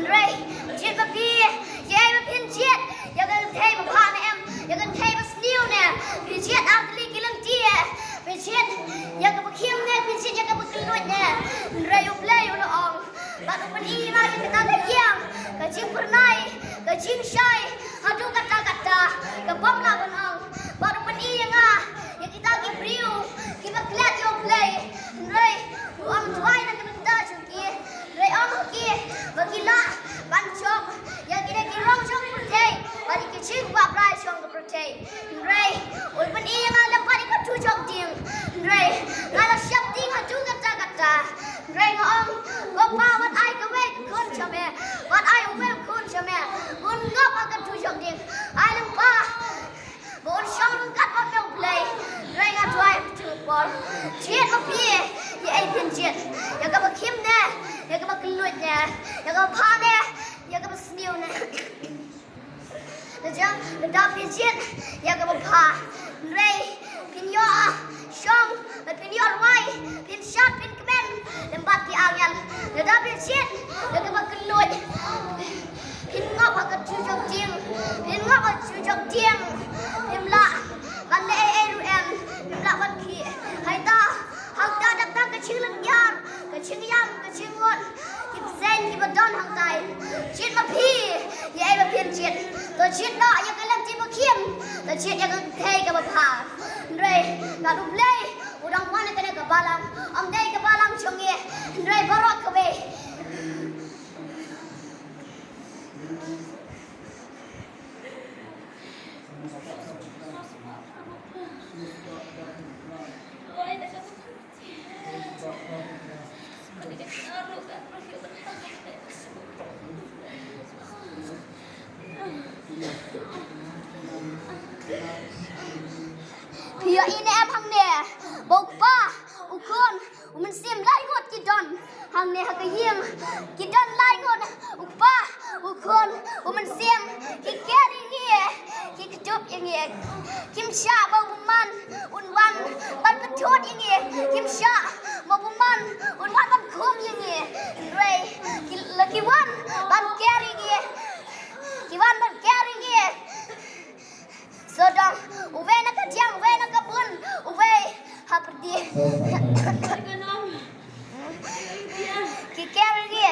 Rồi chết mà phi vậy mà phiên chết giờ gần thay mà pha này em giờ gần thay mà sniu nè phiên chết ăn cái ly lăng chia phiên chết giờ cái bậc khiêm nè phiên chết giờ cái bậc kinh luận nè rồi up lay up ông bạn up đi mà cái ta cái giang cái chim pernai cái chim shay aduh kata cái bom là con ông bạn up đi nga ya kita ki priu kita klat yo play rồi ông tuai na cái ta chung kia rồi ông kia và kia ban chok ya kita ki rong chok protect bari ki chik ba prai chong ko protect rồi ul pan i nga la bari ka tu chok ding rồi nga la shap ding ha tu kata rồi nga ông go pa wat ai ka we kun chame wat ai we kun chame kun ngop ka tu chok ding ai lam pa bon shong kat wat no play rồi nga drive to ball chết mà phi ya ai pin chết ya ka ba kim nè ya ka ba kluit nè ya ka pa nè ya ka ba sniu nè the dog pin chết ya ka ba pa rồi pin yo shong but pin yo wai pin shot pin kmen lembat ki angel the dog pin chết ya ka ba kluit pin ngop ka tu jok ting pin ngop ka tu jok ting pin la ban le e ru em pin la ban ki hai ta hang ta dak ta ka ching lang yan ka ching yam ka ching ngon ki zen ki ba don hang tai chết mà phi ye ai ba phiền chết tôi chết đó ya ka lam ti ba khiêm tôi chết ya ka thei ka ba pha rồi ka du play udang wan ka ne ka balang am dei ka balang chonge rồi barok ka be Pia ini em hang nè bốc ba u con u Mynsiem lai ngot ki don hang nè ha ka yeng ki don lai ngot u ba u con u Mynsiem ki keri nge ki ktup nge kim sha ba bu man un wan ban patot nge kim sha ba bu man un wan ban khom nge rei ki lucky one ban keri nge ki wan ban keri nge so dong uwe na ka jang uwe na ka bun uwe hapri ki keri nge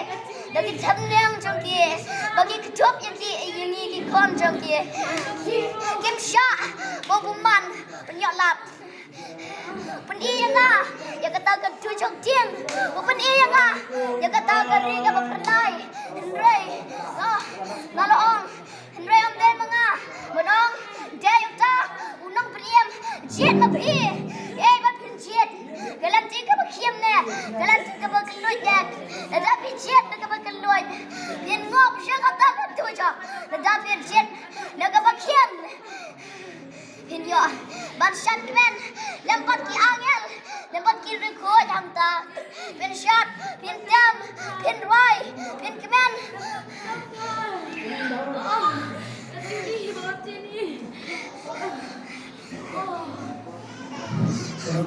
dagi tham neng trong kia bagi ktup yang ki yingi ki kon trong kia kim sha bo bu man nyot lap pen i nga ya kata ka tu chok tieng bo pen i nga ya kata ka ri ka ba pernai rei na lo ong rei am den mga monong de yuta unong priem jet ma phi e ba phin jet galan ti ka ba khiem ne galan ti ka ba kluit ne da phi jet ka ba kluit yen ngop sha kata ka tu chok da phi jet na ka ba khiem hin yo ban shan kmen lempat ki angel lempat ki record hang ta pin shot pin dam pin roi pin kmen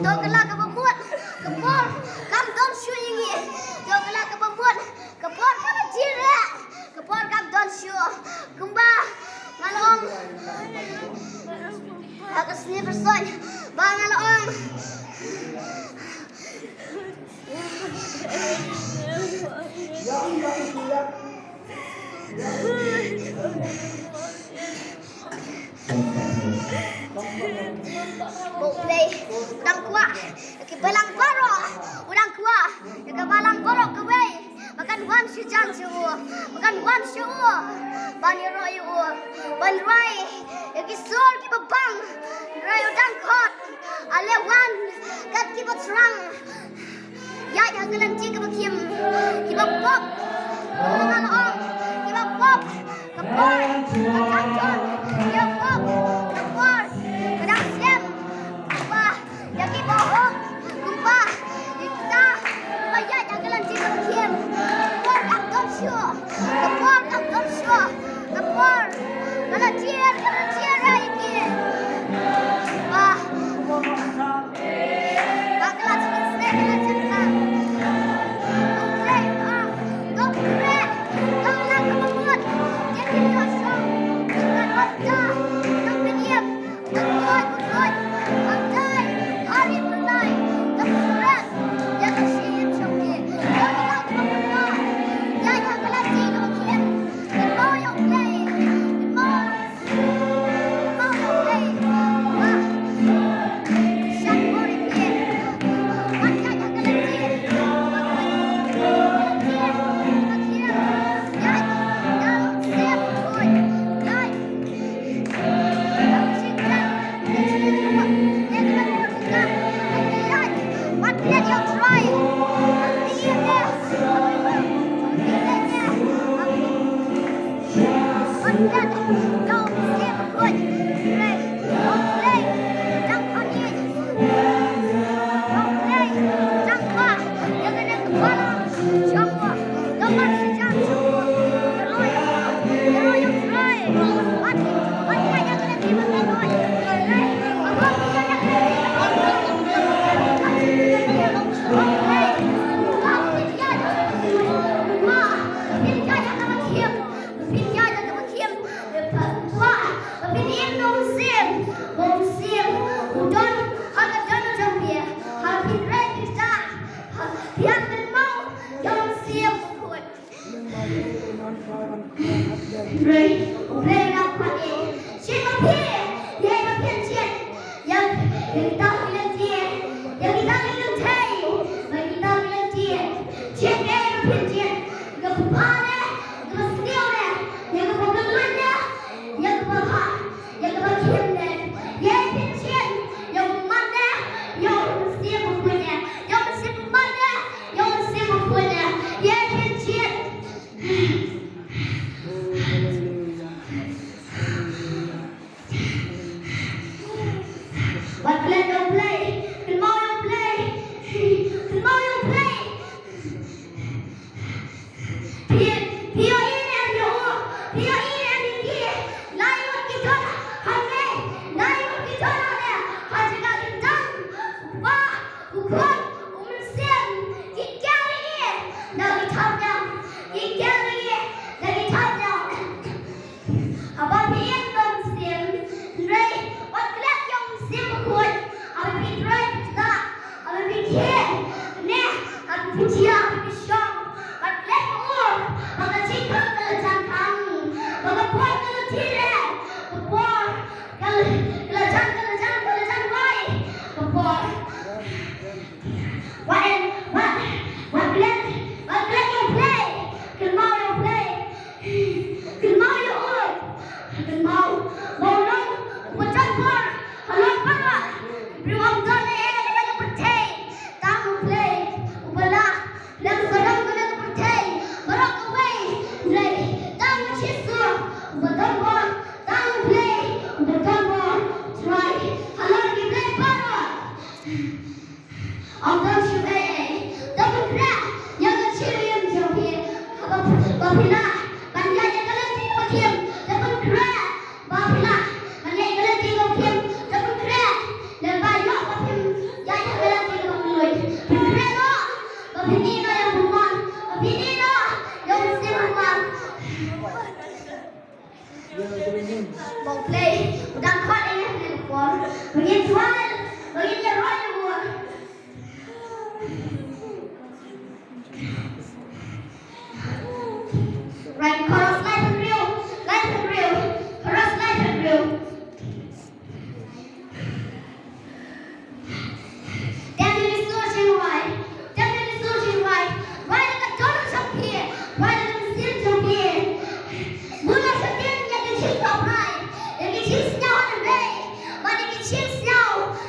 to kala ka bamut kapor kam don shu yingi to kala ka bamut kapor ka jira kapor kam don shu kumba malong aku sini person bang malong Boleh, udang kuah, ke balang borok, udang kuah, ke balang borok ke way, makan wan sejam semua, makan wan semua, bani roy ban rai, ke sur ke babang, rai udang kot, ale wan, kat ke batrang, ya yang kelanci ke bakim, ke babok, makan ong, ke babok, kapor, makan ton, ke babok. Bohong, lupa, kita, bayar jangan lanci berkiem. Kapor kaptor show, kapor, kalau cier lagi. Wah, bakalan selesai dengan cepat. Don't play, Hãy subscribe cho kênh Ghiền Mì Gõ để không bỏ lỡ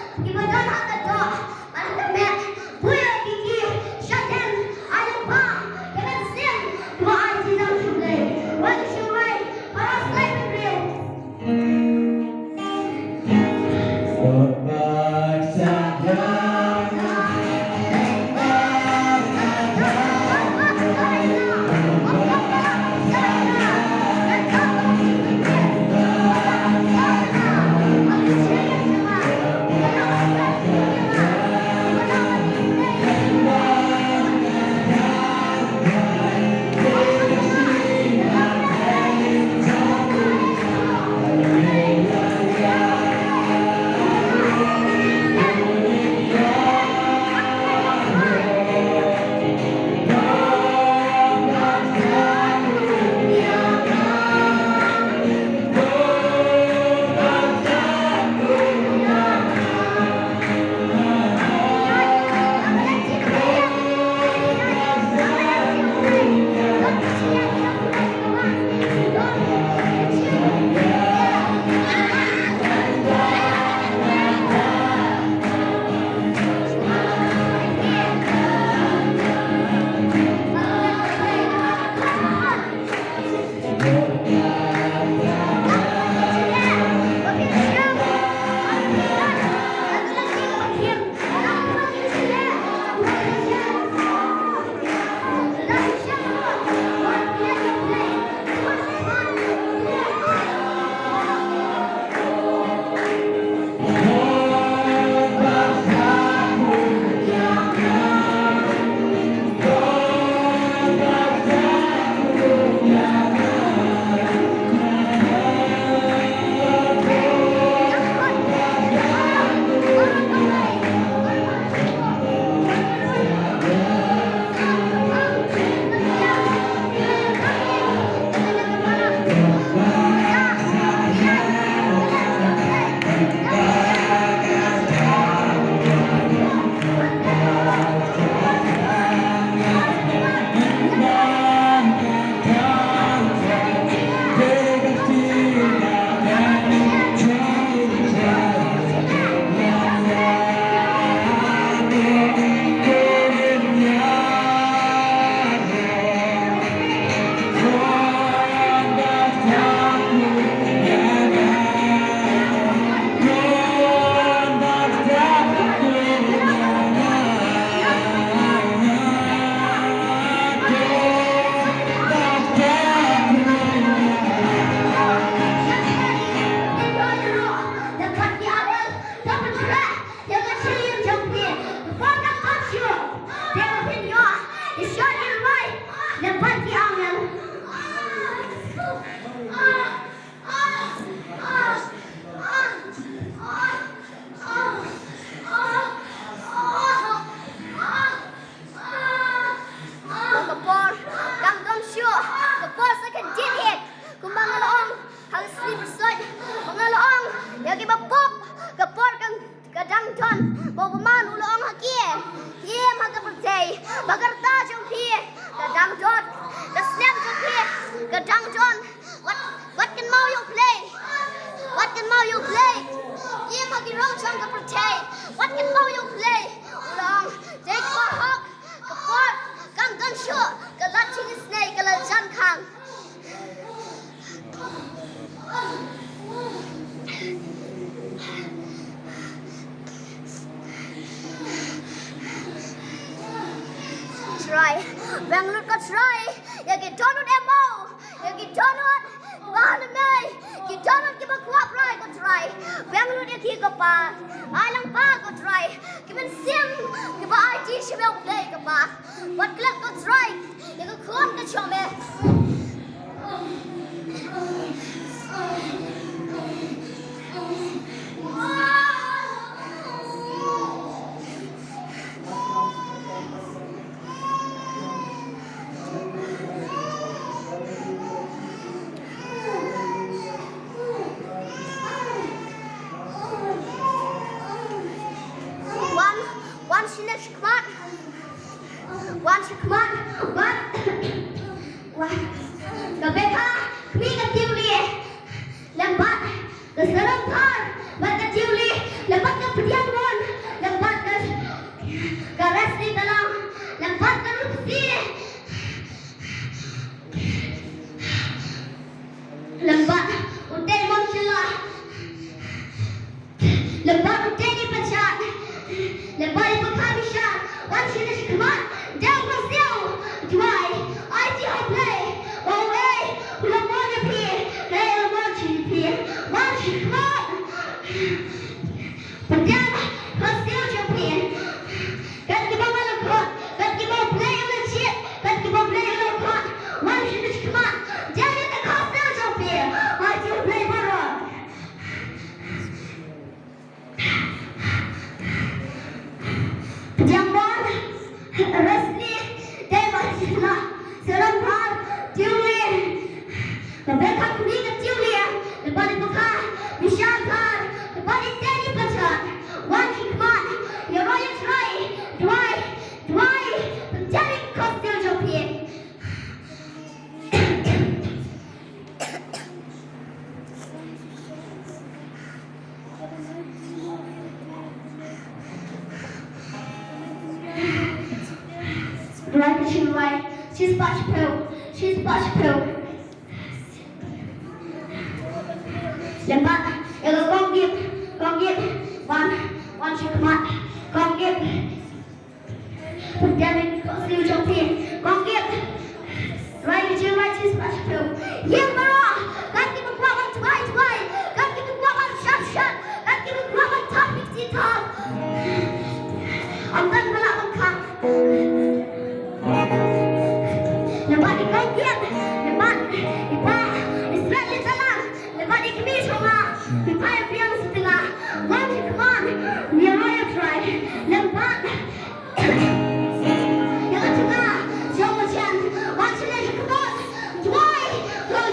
Kadang John, what can mau you play? What can mau you play? Ye ma ki rong chang ka protay. What can mau you play? Long, take for hawk, ka pot, kam gan sure, ka lat ching snake, ka la jan kang. Try, Bangalore ka try. Ya ki donut emo, ya ki donut bahan me, ki donut ki bakuap rai ka try. Bangalore ya ki ka pa, alang pa ka try. Ki Myntsiem ki ba IT shimel play ka pa. What club ka try? Ya ka khon ka chome. She's Butch Pill. Lembat, ya go give one she come out, go give. Put them in, go see your pin, go give. Right, she's Butch Pill. Yeah, Mara, God give a grab on twice, God give a grab on shot, God give a grab on top 50 top. I'm done with that one. Lepas dikongkian, lepas ipa, israt di tanah, lepas dikemi sama, ipa yang piang setengah, one keman, dia raya try, lepas, yang tengah, siapa cian, one sini kebos, dua, kalau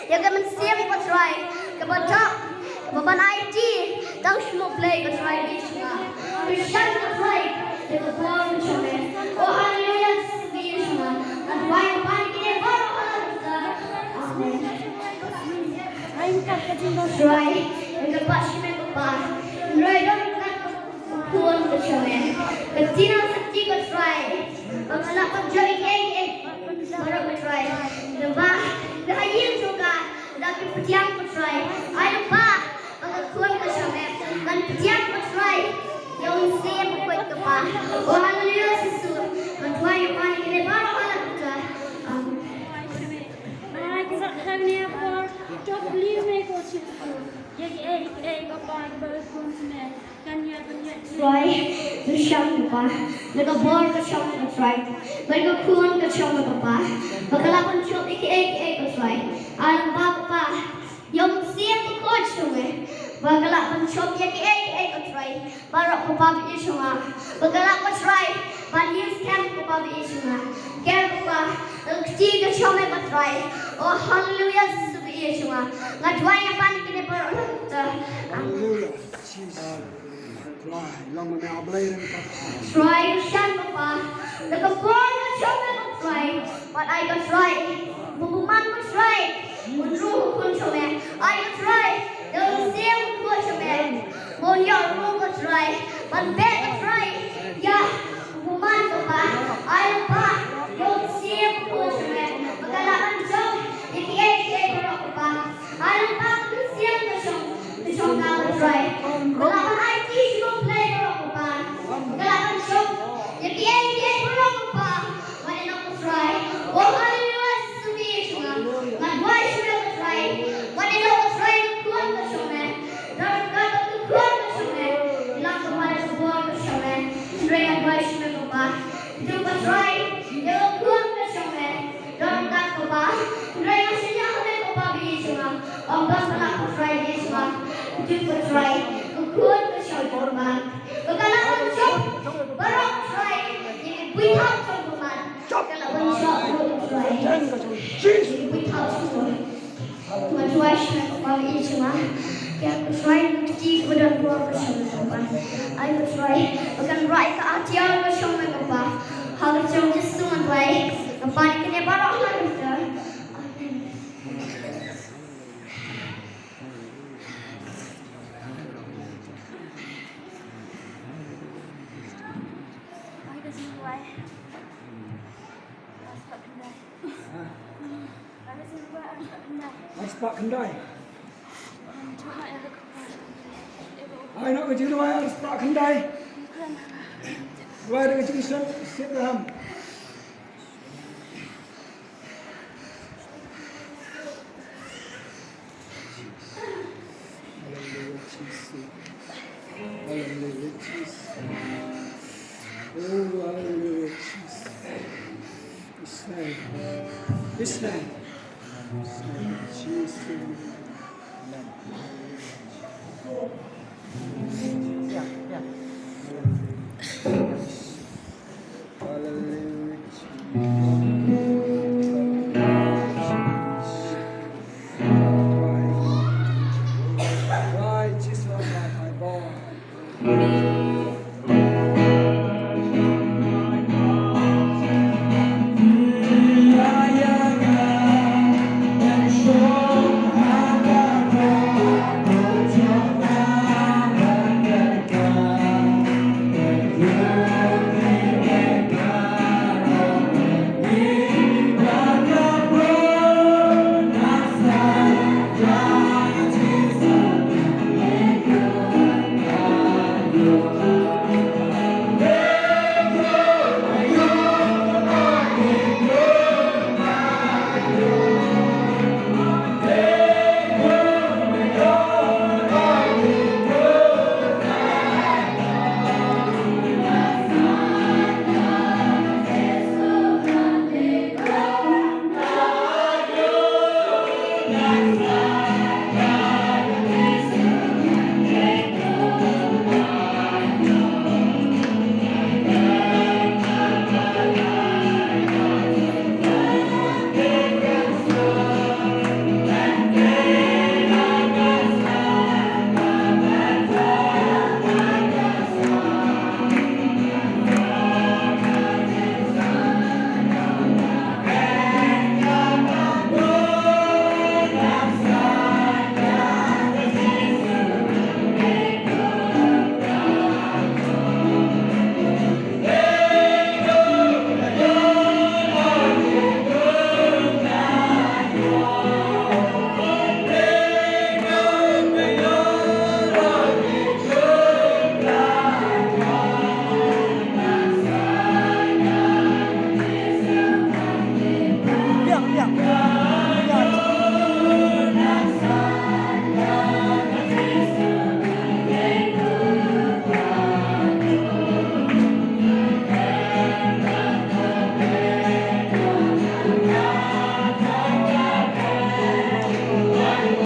Ya kan Mynthlu ko try. Kabatak, kababan IT, tang semua play ko try di semua. Christian ko try. Ya kan Paul ko try. Oh hallelujah sebi semua. Dan why pan kini baru Allah kita. Amen. Ayo kita tinggal try. Ya kan pasti mereka pas. Try dong kita kuat ko try. Ketina sakti ko try. Mengalak penjari baru ko try. Lebah Dahayin juga, tapi petiang petrai. Ayo pak, mengakuan kesamet, dan petiang petrai. Yang Mynthiem Bakhuid kepa. Oh haleluya sesuatu. Mentuai yang paling ini baru Allah kita. Amin. Maar ik zag hem neer voor top lief mee coachen. Jadi apa berkumpul met kan ya. Try, bersyam kepa. Mereka bor kesyam petrai. Mereka kuan kesyam kepa. Bagalapan syok iki try. Alam bapa, yang Mynthiem Bakhuid semua. Bagalapan syok iki try. Baru kepa bi semua. Bagalapan try. Manius camp kepa bi semua. Camp kepa. Ketiga syok mereka try. Oh haleluya sesuatu semua. Ngadua yang paling kini baru kita. Hallelujah. Long med mig abladen. Try shan papa. The kapor the children will try. But I got try. Bubuman will try. Unru kun chome. I got try. The Mynthiem kun chome. Mon yo ru will try. But bet will try. Ya. Bubuman papa. I pa. Yo Mynthiem kun chome. Magalakan chom. Iki papa. I pa Mynthiem kun chome. The chom ka will try. Magalakan I teach you play papa. Magalakan chom. Iki papa. When I don't try. Oh hallelujah sesuatu semua. Ngadua semua try. When I don't try kuat semua. Dan kata kuat semua. Hilang kepada sebuah semua. Try ngadua semua papa. Itu try. Dia kuat semua. Dan kata papa. Try aslinya kami papa bi semua. Orang salah try di semua. Itu try. Kuat semua papa. Bagalakan chom. Baru try. Ini buat semua. Kalau bencok try. Ini buat semua. Tuhan Tuhan semua ini semua. Yang try mesti kepada dua semua. Ayo try. Akan right ke hati orang semua papa. Hal jauh semua baik. Lepas ini baru Allah kita. Harus pak kendai. Ay nak kerja dua harus pak kendai. Dua ada kerja siap dalam. Islam. Hallelujah.